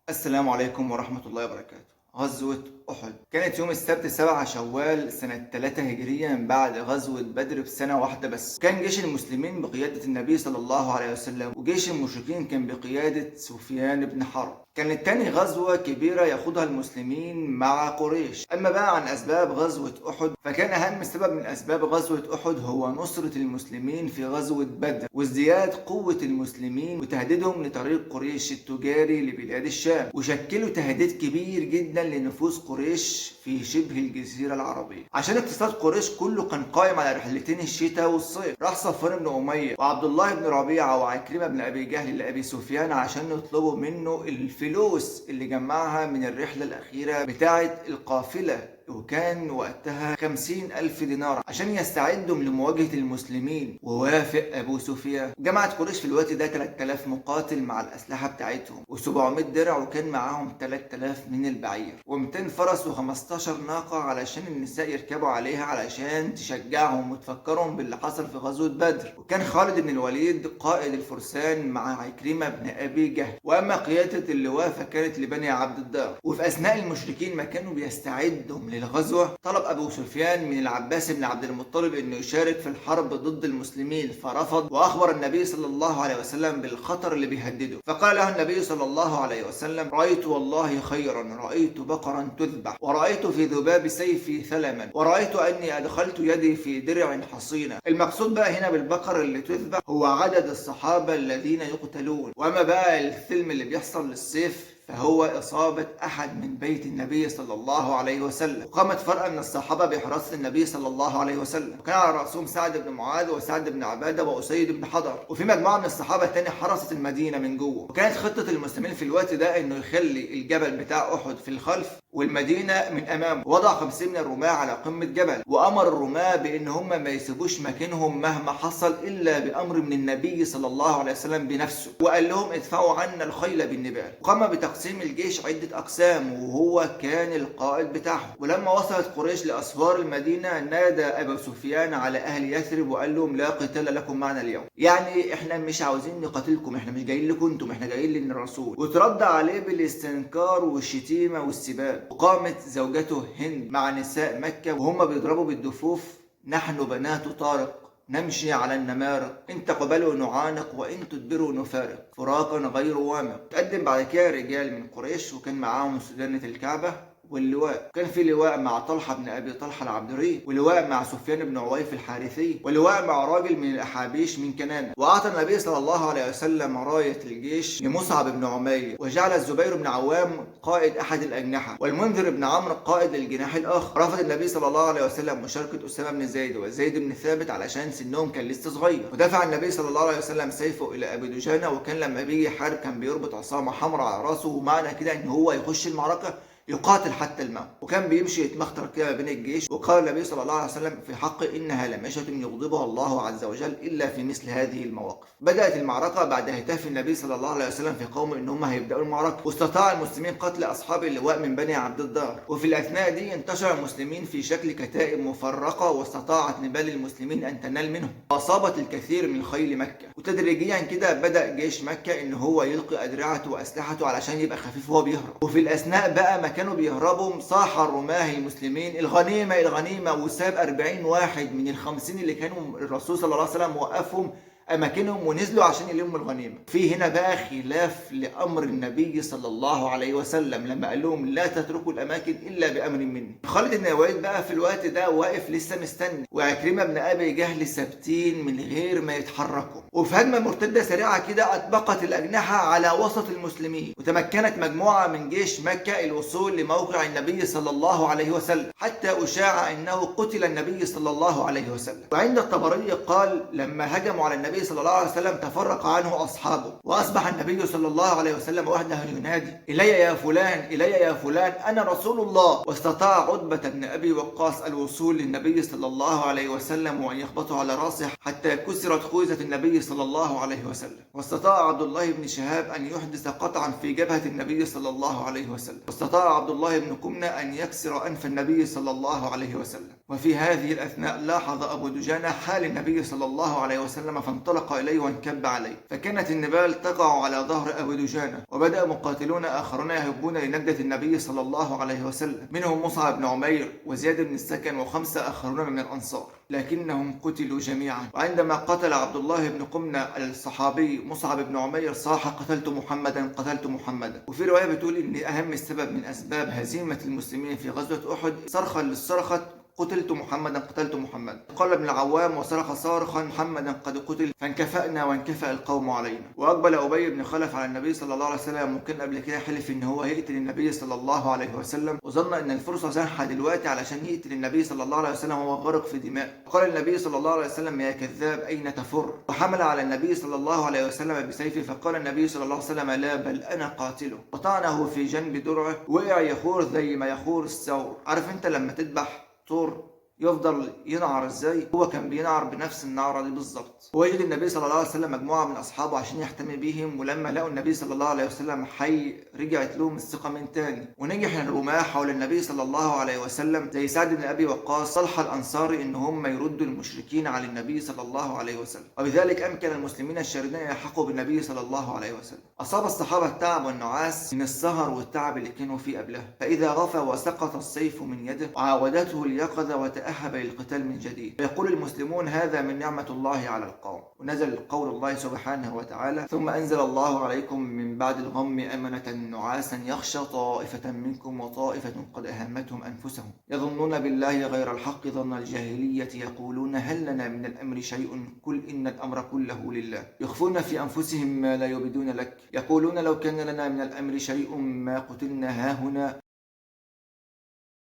السلام عليكم ورحمة الله وبركاته. غزوة أحد كانت يوم السبت 7 شوال سنة 3 هجرية من بعد غزوة بدر بسنة واحدة بس. كان جيش المسلمين بقيادة النبي صلى الله عليه وسلم، وجيش المشركين كان بقيادة سفيان بن حرب. كانت تاني غزوة كبيرة يخوضها المسلمين مع قريش. أما بقى عن أسباب غزوة أحد، فكان أهم سبب من أسباب غزوة أحد هو نصرة المسلمين في غزوة بدر، وازدياد قوة المسلمين وتهديدهم لطريق قريش التجاري لبلاد الشام، وشكلوا تهديد كبير جدا لنفوذ قريش في شبه الجزيرة العربية. عشان اقتصاد قريش كله كان قائم على رحلتين الشتاء والصيف. راح صفوان بن أمية وعبد الله بن ربيعة وعكرمة بن أبي جهل لأبي سفيان عشان يطلبوا منه الفلوس اللي جمعها من الرحلة الأخيرة بتاعة القافلة، وكان وقتها 50,000 دينار عشان يستعدوا لمواجهة المسلمين. ووافق أبو سفيان. جمعت قريش في الوقت ده 3000 مقاتل مع الأسلحة بتاعتهم و700 درع، وكان معاهم 3000 من البعير و200 فرس و15 ناقة علشان النساء يركبوا عليها علشان تشجعهم وتفكرهم باللي حصل في غزوة بدر. وكان خالد بن الوليد قائد الفرسان مع عكرمة بن أبي جهل، وأما قيادة اللواء فكانت لبني عبد الدار. وفي أثناء المشركين ما كانوا بيستعدوا للغزوة، طلب أبو سفيان من العباس بن عبد المطلب أنه يشارك في الحرب ضد المسلمين، فرفض، وأخبر النبي صلى الله عليه وسلم بالخطر اللي بيهدده. فقال له النبي صلى الله عليه وسلم: رأيت والله خيرا، رأيت بقرا تذبح، ورأيت في ذباب سيفي ثلما، ورأيت أني أدخلت يدي في درع حصينة. المقصود بقى هنا بالبقر اللي تذبح هو عدد الصحابة الذين يقتلون، وأما بقى الثلم اللي بيحصل للسيف فهو إصابة أحد من بيت النبي صلى الله عليه وسلم. وقامت فرقة من الصحابة بحراسة النبي صلى الله عليه وسلم، وكان على رأسهم سعد بن معاذ وسعد بن عبادة وأسيد بن حضر، وفي مجموعة من الصحابة تاني حرست المدينة من جوه. وكانت خطة المسلمين في الوقت ده إنه يخلي الجبل بتاع أحد في الخلف والمدينة من أمامه. وضع 50 من الرماة على قمة جبل، وأمر الرماة بإن هم ما يسيبوش مكانهم مهما حصل إلا بأمر من النبي صلى الله عليه وسلم بنفسه، وقال لهم: ادفعوا عنا الخيل بالنبال. وقام بتقسيم الجيش عدة أقسام، وهو كان القائد بتاعهم. ولما وصلت قريش لأسوار المدينة نادى أبو سفيان على أهل يثرب وقال لهم: لا قتال لكم معنا اليوم، يعني إحنا مش عاوزين نقاتلكم، إحنا مش جايين لكم أنتم، إحنا جايين للرسول. وترد عليه بالاستنكار والشتيمة والسباب. وقامت زوجته هند مع نساء مكة وهم بيضربوا بالدفوف: نحن بنات طارق نمشي على النمارق، إن تقبلوا نعانق وإن تدبروا نفارق، فراقا غير وامق. تقدم بعد كده رجال من قريش، وكان معاهم سدانة الكعبة واللواء. كان في لواء مع طلحة بن أبي طلحة العبدري، ولواء مع سفيان بن عويف الحارثي، ولواء مع راجل من الأحابيش من كنانة. وأعطى النبي صلى الله عليه وسلم راية الجيش لمصعب بن عمير، وجعل الزبير بن عوام قائد أحد الأجنحة، والمنذر بن عمرو قائد الجناح الآخر. رفض النبي صلى الله عليه وسلم مشاركة أسامة بن زيد وزيد بن ثابت علشان سنهم كان لسه صغير. ودفع النبي صلى الله عليه وسلم سيفه إلى أبي دجانة، وكان لما بيجي يحارب كان بيربط عصامة حمراء على راسه، ومعنى كده إن هو يخش المعركة يقاتل حتى الموت. وكان بيمشي يتمخطر كده بين الجيش. وقال النبي صلى الله عليه وسلم في حق: إنها لمشة يغضبها الله عز وجل إلا في مثل هذه المواقف. بدأت المعركة بعد هتاف النبي صلى الله عليه وسلم في قوم إن هم هيبدأوا المعركة، واستطاع المسلمين قتل أصحاب اللواء من بني عبد الدار. وفي الأثناء دي انتشر المسلمين في شكل كتائب مفرقة، واستطاعت نبال المسلمين أن تنال منهم، وأصابت الكثير من خيل مكة. وتدريجيا كده بدأ جيش مكة إن هو يلقي أدرعته وأسلحته علشان يبقى خفيف وهو بيهرب. وفي الأثناء بقى ما كانوا بيهربوا صاح الرماه المسلمين: الغنيمة الغنيمة، وساب 40 واحد من ال50 اللي كانوا الرسول صلى الله عليه وسلم وقفهم أماكنهم ونزلوا عشان يلموا الغنيمة. في هنا بقى خلاف لأمر النبي صلى الله عليه وسلم لما قال لهم: لا تتركوا الأماكن إلا بأمر مني. خالد بن الوليد بقى في الوقت ده واقف لسه مستني، وعكرمة بن أبي جهل ثابتين من غير ما يتحركوا. وفي هجمة مرتدة سريعة كده أطبقت الأجنحة على وسط المسلمين، وتمكنت مجموعة من جيش مكة الوصول لموقع النبي صلى الله عليه وسلم، حتى أشاع أنه قتل النبي صلى الله عليه وسلم. وعند الطبري قال: لما هجموا على النبي صلى الله عليه وسلم تفرق عنه أصحابه، وأصبح النبي صلى الله عليه وسلم وحده ينادي: إلي يا فلان، إلي يا فلان، أنا رسول الله. واستطاع عتبة بن أبي وقاص الوصول للنبي صلى الله عليه وسلم وأن يخبطوا على راسه حتى كسرت خوذة النبي صلى الله عليه وسلم. واستطاع عبد الله بن شهاب أن يحدث قطعا في جبهة النبي صلى الله عليه وسلم. واستطاع عبد الله بن كمنة أن يكسر أنف النبي صلى الله عليه وسلم. وفي هذه الأثناء لاحظ أبو دجانة حال النبي صلى الله عليه وسلم فانطلق فانطلق إليه وانكب عليه، فكانت النبال تقع على ظهر أبي دجانة، وبدأ مقاتلون آخرون يهبون لنجدة النبي صلى الله عليه وسلم، منهم مصعب بن عمير وزياد بن السكن و5 آخرون من الأنصار، لكنهم قتلوا جميعا. وعندما قتل عبد الله بن قمنة الصحابي مصعب بن عمير صاح: قتلت محمدا قتلت محمدا. وفي رواية بتقول إن أهم السبب من أسباب هزيمة المسلمين في غزوة أحد صرخا للصرخة: قتلت محمدا قتلت محمدا. قال ابن العوام: وصرخ صارخا: محمدا قد قتل، فانكفأنا وانكفأ القوم علينا. واقبل ابي بن خلف على النبي صلى الله عليه وسلم، وكان قبل كده حلف ان هو هيقتل النبي صلى الله عليه وسلم، وظن ان الفرصه سانحه دلوقتي علشان يقتل النبي صلى الله عليه وسلم وهو غرق في دماء. قال النبي صلى الله عليه وسلم: يا كذاب اين تفر؟ وحمل على النبي صلى الله عليه وسلم بسيفه، فقال النبي صلى الله عليه وسلم: لا، بل انا قاتله. وطعنه في جنب درعه، وقع يخور زي ما يخور الثور. عارف انت لما تذبح طور يفضل ينعر ازاي؟ هو كان بينعر بنفس النعره دي بالظبط. ووجد النبي صلى الله عليه وسلم مجموعه من اصحابه عشان يحتمي بيهم، ولما لقوا النبي صلى الله عليه وسلم حي رجعت لهم الثقه من تاني، ونجح الرماة حول النبي صلى الله عليه وسلم زي سعد بن ابي وقاص صلح الانصاري ان هم يردوا المشركين على النبي صلى الله عليه وسلم، وبذلك امكن المسلمين الشاردين يلحقوا بالنبي صلى الله عليه وسلم. اصاب الصحابه التعب والنعاس من السهر والتعب اللي كانوا فيه قبلها، فاذا غفى وسقط السيف من يده وعاودته اليقظه وتأهب للقتال من جديد. فيقول المسلمون: هذا من نعمة الله على القوم. ونزل قول الله سبحانه وتعالى: ثم أنزل الله عليكم من بعد الغم أمنة نعاسا يخشى طائفة منكم وطائفة قد أهمتهم أنفسهم يظنون بالله غير الحق ظن الجاهلية يقولون هل لنا من الأمر شيء قل إن الأمر كله لله يخفون في أنفسهم ما لا يبدون لك يقولون لو كان لنا من الأمر شيء ما قتلنا هاهنا